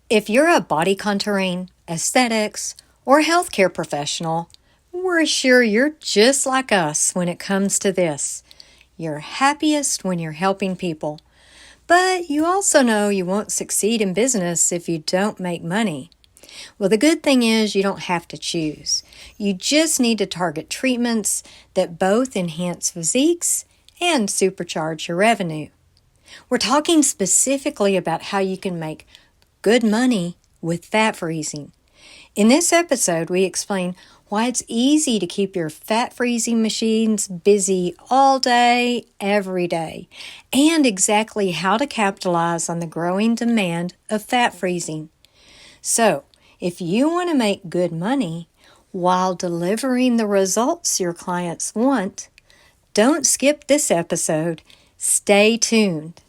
If you're a body contouring, aesthetics, or healthcare professional, we're sure you're just like us when it comes to this. You're happiest when you're helping people. But you also know you won't succeed in business if you don't make money. Well, the good thing is you don't have to choose. You just need to target treatments that both enhance physiques and supercharge your revenue. We're talking specifically about how you can make good money with fat freezing. In this episode, we explain why it's easy to keep your fat freezing machines busy all day, every day, and exactly how to capitalize on the growing demand of fat freezing. So, if you want to make good money while delivering the results your clients want, don't skip this episode. Stay tuned.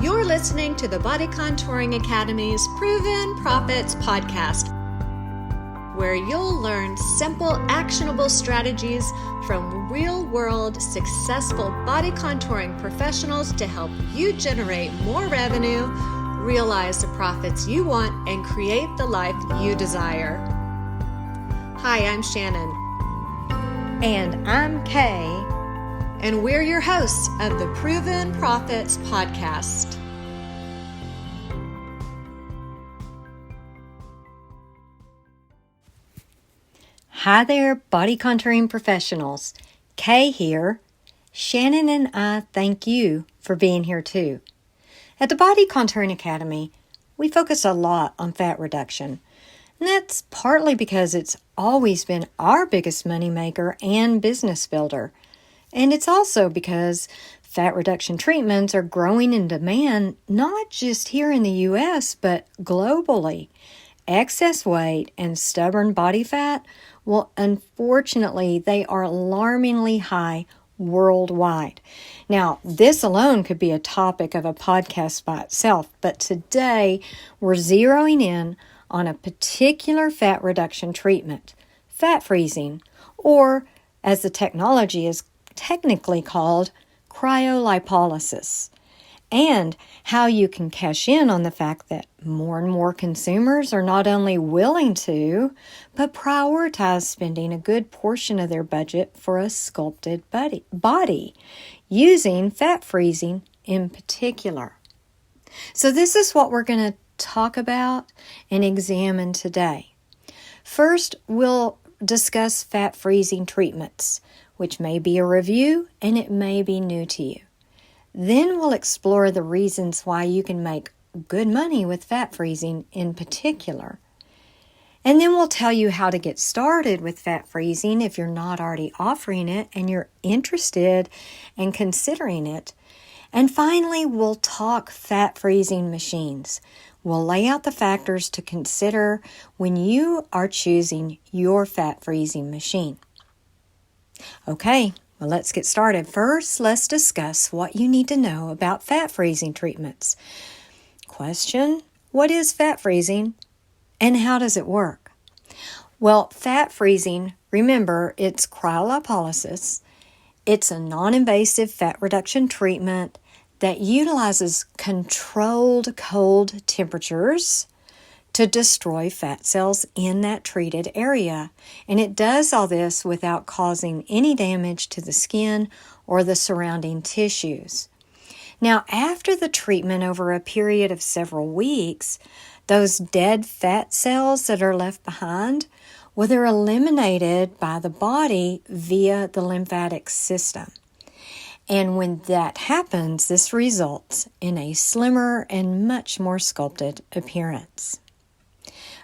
You're listening to the Body Contouring Academy's Proven Profits podcast, where you'll learn simple, actionable strategies from real-world, successful body contouring professionals to help you generate more revenue, realize the profits you want, and create the life you desire. Hi, I'm Shannon. And I'm Kay. And we're your hosts of the Proven Profits podcast. Hi there, body contouring professionals. Kay here. Shannon and I thank you for being here too. At the Body Contouring Academy, we focus a lot on fat reduction. And that's partly because it's always been our biggest moneymaker and business builder. And it's also because fat reduction treatments are growing in demand, not just here in the U.S., but globally. Excess weight and stubborn body fat, well, unfortunately, they are alarmingly high worldwide. Now, this alone could be a topic of a podcast by itself, but today we're zeroing in on a particular fat reduction treatment, fat freezing, or as the technology is technically called, cryolipolysis, and how you can cash in on the fact that more and more consumers are not only willing to, but prioritize spending a good portion of their budget for a sculpted body, using fat freezing in particular. So this is what we're going to talk about and examine today. First, we'll discuss fat freezing treatments, which may be a review and it may be new to you. Then we'll explore the reasons why you can make good money with fat freezing in particular. And then we'll tell you how to get started with fat freezing if you're not already offering it and you're interested in considering it. And finally, we'll talk fat freezing machines. We'll lay out the factors to consider when you are choosing your fat freezing machine. Okay, well, let's get started. First, let's discuss what you need to know about fat freezing treatments. Question, what is fat freezing and how does it work? Well, fat freezing, remember, it's cryolipolysis. It's a non-invasive fat reduction treatment that utilizes controlled cold temperatures to destroy fat cells in that treated area. And it does all this without causing any damage to the skin or the surrounding tissues. Now, after the treatment over a period of several weeks, those dead fat cells that are left behind, well, they're eliminated by the body via the lymphatic system. And when that happens, this results in a slimmer and much more sculpted appearance.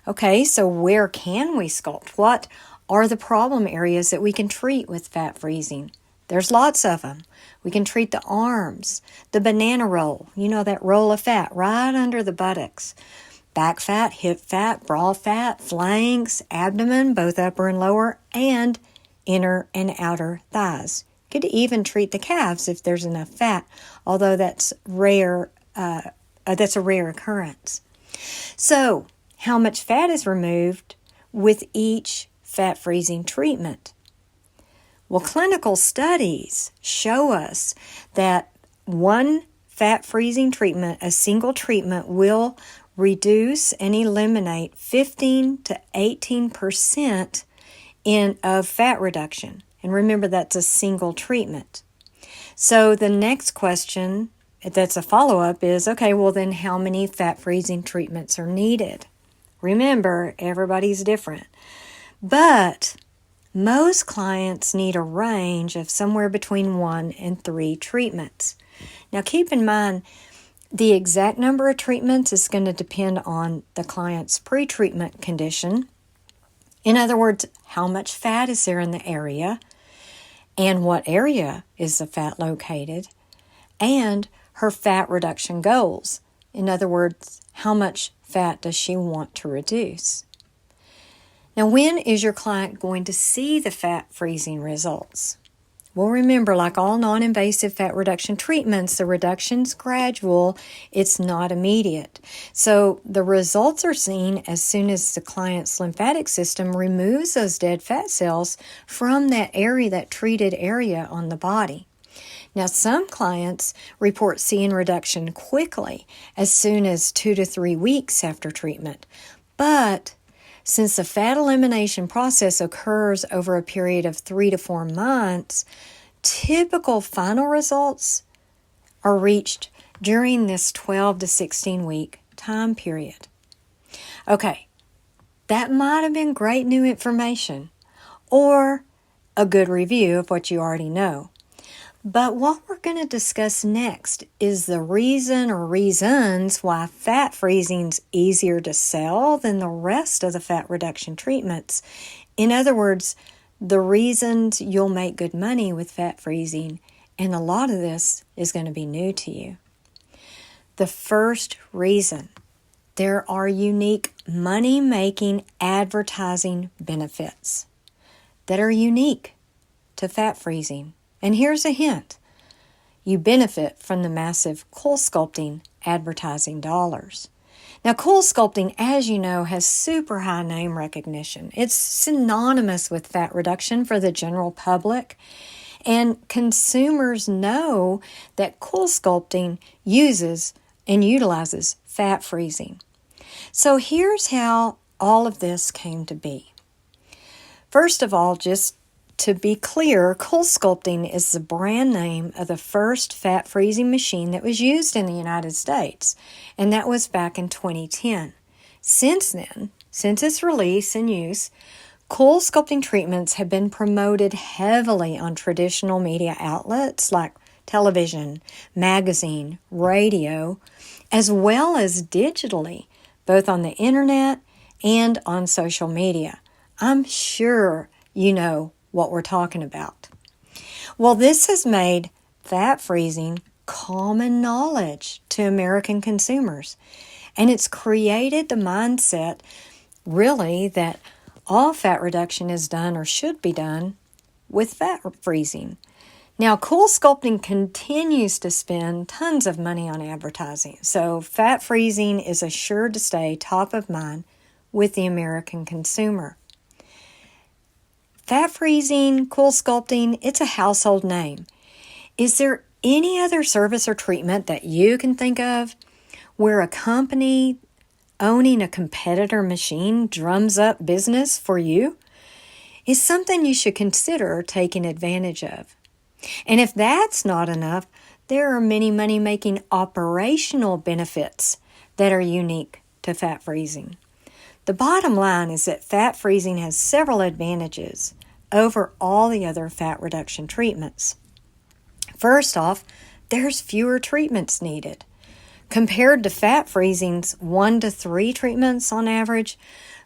Okay, so where can we sculpt? What are the problem areas that we can treat with fat freezing? There's lots of them. We can treat the arms, the banana roll, that roll of fat right under the buttocks, back fat, hip fat, bra fat, flanks, abdomen, both upper and lower, and inner and outer thighs. You could even treat the calves if there's enough fat, although that's rare. That's a rare occurrence. So, how much fat is removed with each fat freezing treatment? Well, clinical studies show us that one fat freezing treatment, a single treatment, will reduce and eliminate 15 to 18% of fat reduction. And remember, that's a single treatment. So the next question that's a follow-up is, okay, well then how many fat freezing treatments are needed? Remember, everybody's different. But most clients need a range of somewhere between 1 and 3 treatments. Now keep in mind, the exact number of treatments is going to depend on the client's pre-treatment condition. In other words, how much fat is there in the area, and what area is the fat located, and her fat reduction goals. In other words, how much fat does she want to reduce? Now, when is your client going to see the fat freezing results? Well, remember, like all non-invasive fat reduction treatments, the reduction's gradual. It's not immediate. So the results are seen as soon as the client's lymphatic system removes those dead fat cells from that treated area on the body. Now, some clients report seeing reduction quickly, as soon as 2 to 3 weeks after treatment. But since the fat elimination process occurs over a period of 3 to 4 months, typical final results are reached during this 12 to 16 week time period. Okay, that might have been great new information or a good review of what you already know. But what we're going to discuss next is the reason or reasons why fat freezing's easier to sell than the rest of the fat reduction treatments. In other words, the reasons you'll make good money with fat freezing, and a lot of this is going to be new to you. The first reason, there are unique money-making advertising benefits that are unique to fat freezing. And here's a hint. You benefit from the massive CoolSculpting advertising dollars. Now, CoolSculpting, as you know, has super high name recognition. It's synonymous with fat reduction for the general public. And consumers know that CoolSculpting uses and utilizes fat freezing. So here's how all of this came to be. First of all, just to be clear, CoolSculpting is the brand name of the first fat freezing machine that was used in the United States, and that was back in 2010. Since then, since its release and use, CoolSculpting treatments have been promoted heavily on traditional media outlets like television, magazine, radio, as well as digitally, both on the internet and on social media. I'm sure you know what we're talking about. Well, this has made fat freezing common knowledge to American consumers, and it's created the mindset, really, that all fat reduction is done or should be done with fat freezing. Now, CoolSculpting continues to spend tons of money on advertising, so fat freezing is assured to stay top of mind with the American consumer. Fat freezing, CoolSculpting, it's a household name. Is there any other service or treatment that you can think of where a company owning a competitor machine drums up business for you? It's something you should consider taking advantage of. And if that's not enough, there are many money-making operational benefits that are unique to fat freezing. The bottom line is that fat freezing has several advantages over all the other fat reduction treatments. First off, there's fewer treatments needed. Compared to fat freezing's 1 to 3 treatments on average,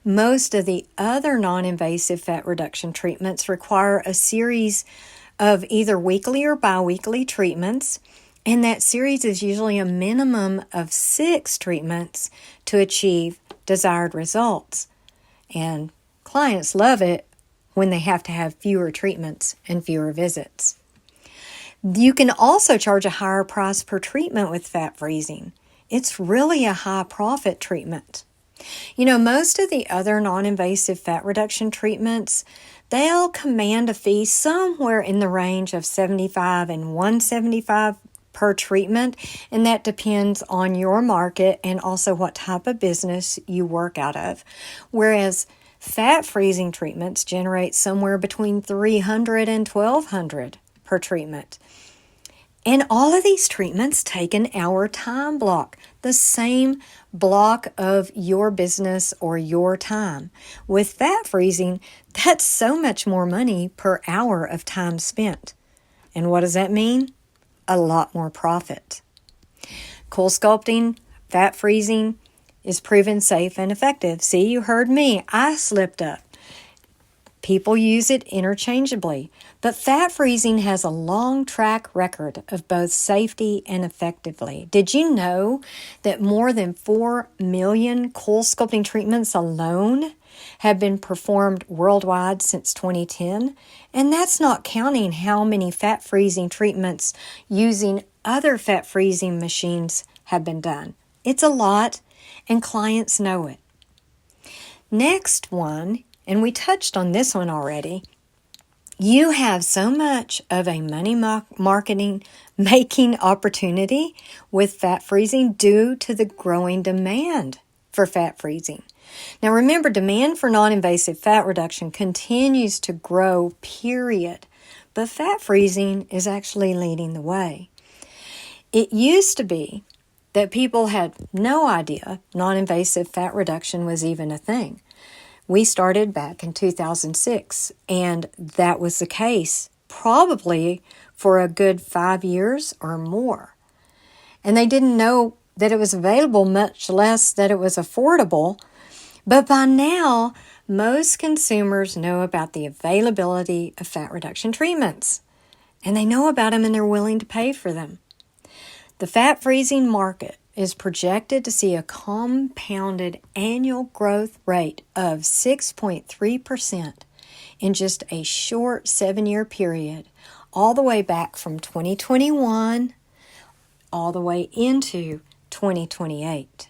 most of the other non-invasive fat reduction treatments require a series of either weekly or bi-weekly treatments, and that series is usually a minimum of 6 treatments to achieve desired results. And clients love it when they have to have fewer treatments and fewer visits. You can also charge a higher price per treatment with fat freezing. It's really a high profit treatment. You know, most of the other non-invasive fat reduction treatments, they'll command a fee somewhere in the range of $75 and $175 per treatment, and that depends on your market and also what type of business you work out of. Whereas fat freezing treatments generate somewhere between $300 and $1,200 per treatment. And all of these treatments take an hour time block, the same block of your business or your time. With fat freezing, that's so much more money per hour of time spent. And what does that mean? A lot more profit. CoolSculpting, fat freezing is proven safe and effective. See, you heard me. I slipped up. People use it interchangeably, but fat freezing has a long track record of both safety and effectively. Did you know that more than 4 million CoolSculpting treatments alone have been performed worldwide since 2010? And that's not counting how many fat freezing treatments using other fat freezing machines have been done. It's a lot, and clients know it. Next one, and we touched on this one already, you have so much of a money marketing making opportunity with fat freezing due to the growing demand for fat freezing. Now remember, demand for non-invasive fat reduction continues to grow, period. But fat freezing is actually leading the way. It used to be that people had no idea non-invasive fat reduction was even a thing. We started back in 2006, and that was the case probably for a good 5 years or more. And they didn't know that it was available, much less that it was affordable. But by now, most consumers know about the availability of fat reduction treatments, and they know about them and they're willing to pay for them. The fat freezing market is projected to see a compounded annual growth rate of 6.3% in just a short 7-year period, all the way back from 2021 all the way into 2028.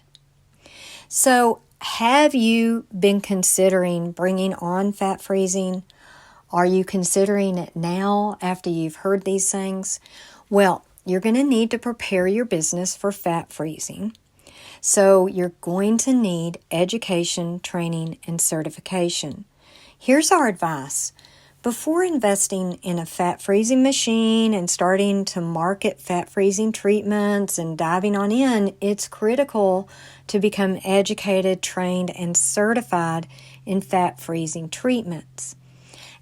So, have you been considering bringing on fat freezing? Are you considering it now after you've heard these things? Well, you're going to need to prepare your business for fat freezing. So you're going to need education, training, and certification. Here's our advice. Before investing in a fat freezing machine and starting to market fat freezing treatments and diving on in, it's critical to become educated, trained, and certified in fat freezing treatments.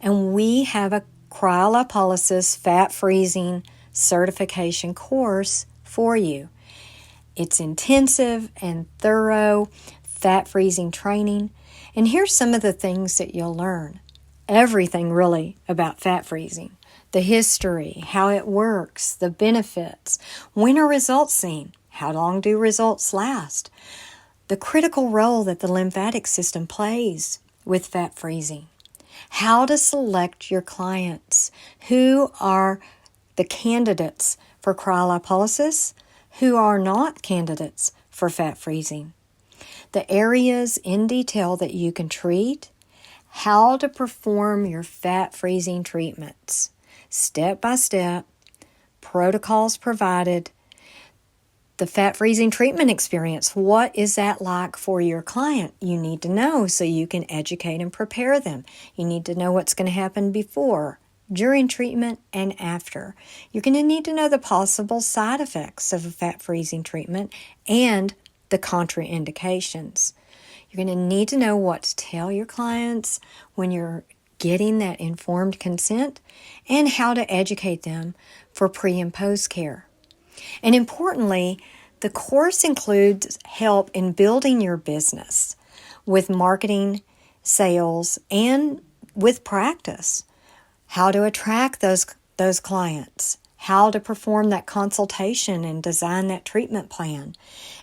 And we have a cryolipolysis fat freezing certification course for you. It's intensive and thorough fat freezing training. And here's some of the things that you'll learn. Everything really about fat freezing. The history, how it works, the benefits, when are results seen, how long do results last, the critical role that the lymphatic system plays with fat freezing, how to select your clients, who are the candidates for cryolipolysis, who are not candidates for fat freezing, the areas in detail that you can treat, how to perform your fat freezing treatments, step by step, protocols provided, the fat freezing treatment experience. What is that like for your client? You need to know so you can educate and prepare them. You need to know what's going to happen before, during treatment, and after. You're going to need to know the possible side effects of a fat freezing treatment and the contraindications. You're going to need to know what to tell your clients when you're getting that informed consent and how to educate them for pre and post care. And importantly, the course includes help in building your business with marketing, sales, and with practice. How to attract those clients, how to perform that consultation and design that treatment plan,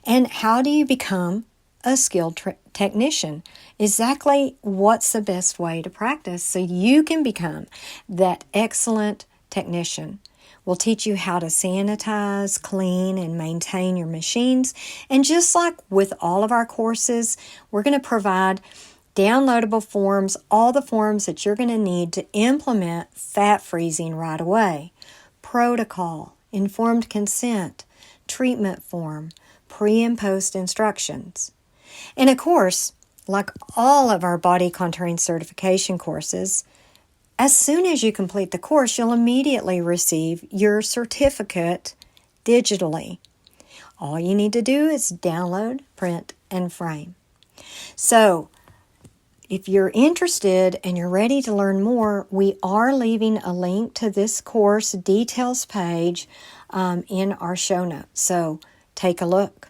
and how do you become a skilled technician. Exactly what's the best way to practice so you can become that excellent technician. We'll teach you how to sanitize, clean, and maintain your machines. And just like with all of our courses, we're going to provide downloadable forms, all the forms that you're going to need to implement fat freezing right away. Protocol, informed consent, treatment form, pre and post instructions. And of course, like all of our body contouring certification courses, as soon as you complete the course, you'll immediately receive your certificate digitally. All you need to do is download, print, and frame. So, if you're interested and you're ready to learn more, we are leaving a link to this course details page in our show notes. So, take a look.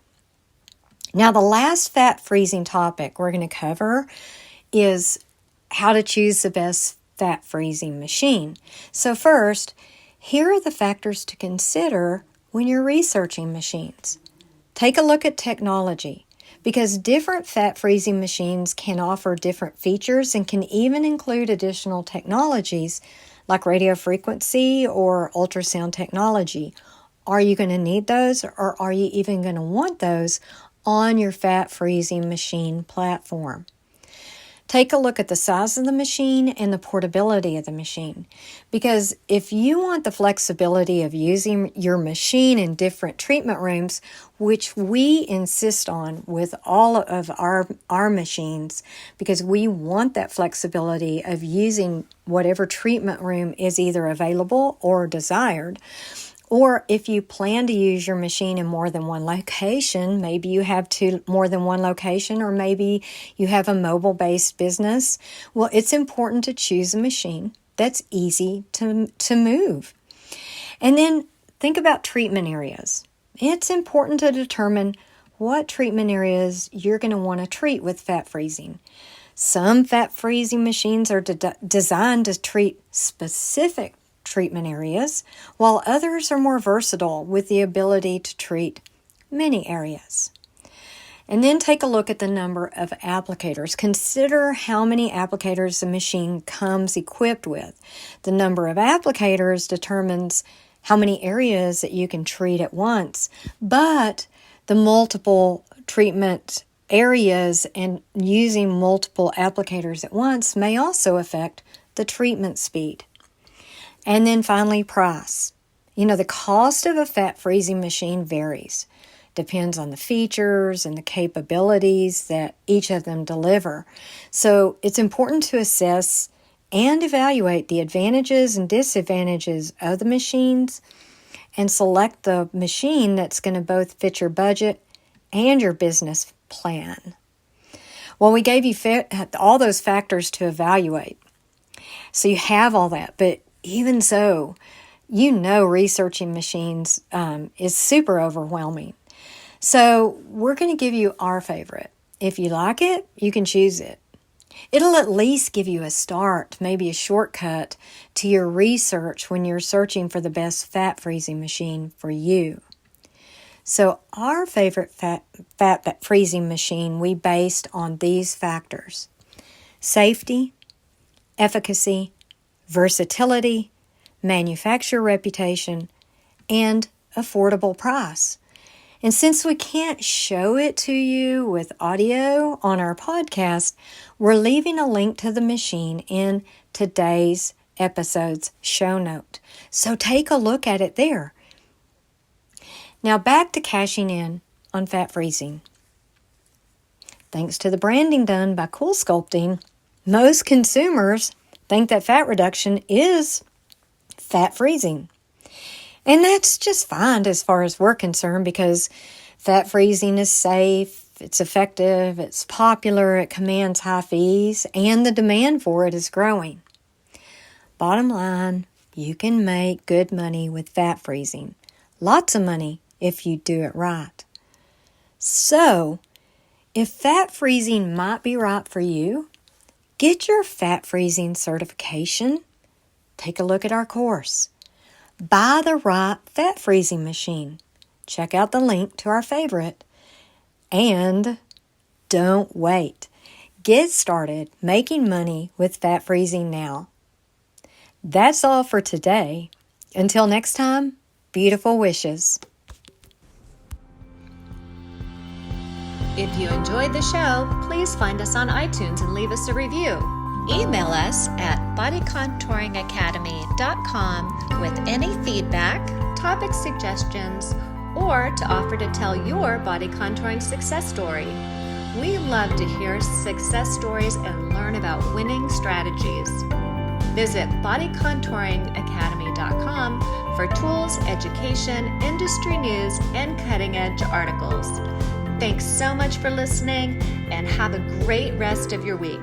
Now, the last fat freezing topic we're going to cover is how to choose the best fat freezing machine. So first, here are the factors to consider when you're researching machines. Take a look at technology, because different fat freezing machines can offer different features and can even include additional technologies like radio frequency or ultrasound technology. Are you going to need those, or are you even going to want those on your fat freezing machine platform? Take a look at the size of the machine and the portability of the machine, because if you want the flexibility of using your machine in different treatment rooms, which we insist on with all of our machines, because we want that flexibility of using whatever treatment room is either available or desired. Or if you plan to use your machine in more than one location, maybe you have more than one location, or maybe you have a mobile-based business, well, it's important to choose a machine that's easy to move. And then think about treatment areas. It's important to determine what treatment areas you're going to want to treat with fat freezing. Some fat freezing machines are designed to treat specific treatment areas, while others are more versatile with the ability to treat many areas. And then take a look at the number of applicators. Consider how many applicators the machine comes equipped with. The number of applicators determines how many areas that you can treat at once, but the multiple treatment areas and using multiple applicators at once may also affect the treatment speed. And then finally, price. The cost of a fat freezing machine varies. Depends on the features and the capabilities that each of them deliver. So it's important to assess and evaluate the advantages and disadvantages of the machines and select the machine that's going to both fit your budget and your business plan. Well, we gave you all those factors to evaluate. So you have all that, but even so, researching machines is super overwhelming. So we're going to give you our favorite. If you like it, you can choose it. It'll at least give you a start, maybe a shortcut to your research when you're searching for the best fat freezing machine for you. So our favorite fat freezing machine we based on these factors: safety, efficacy, versatility, manufacturer reputation, and affordable price. And since we can't show it to you with audio on our podcast, we're leaving a link to the machine in today's episode's show note. So take a look at it there. Now back to cashing in on fat freezing. Thanks to the branding done by CoolSculpting, most consumers think that fat reduction is fat freezing. And that's just fine as far as we're concerned, because fat freezing is safe, it's effective, it's popular, it commands high fees, and the demand for it is growing. Bottom line, you can make good money with fat freezing. Lots of money if you do it right. So, if fat freezing might be right for you, get your fat freezing certification. Take a look at our course. Buy the right fat freezing machine. Check out the link to our favorite. And don't wait. Get started making money with fat freezing now. That's all for today. Until next time, beautiful wishes. If you enjoyed the show, please find us on iTunes and leave us a review. Email us at bodycontouringacademy.com with any feedback, topic suggestions, or to offer to tell your body contouring success story. We love to hear success stories and learn about winning strategies. Visit bodycontouringacademy.com for tools, education, industry news, and cutting-edge articles. Thanks so much for listening, and have a great rest of your week.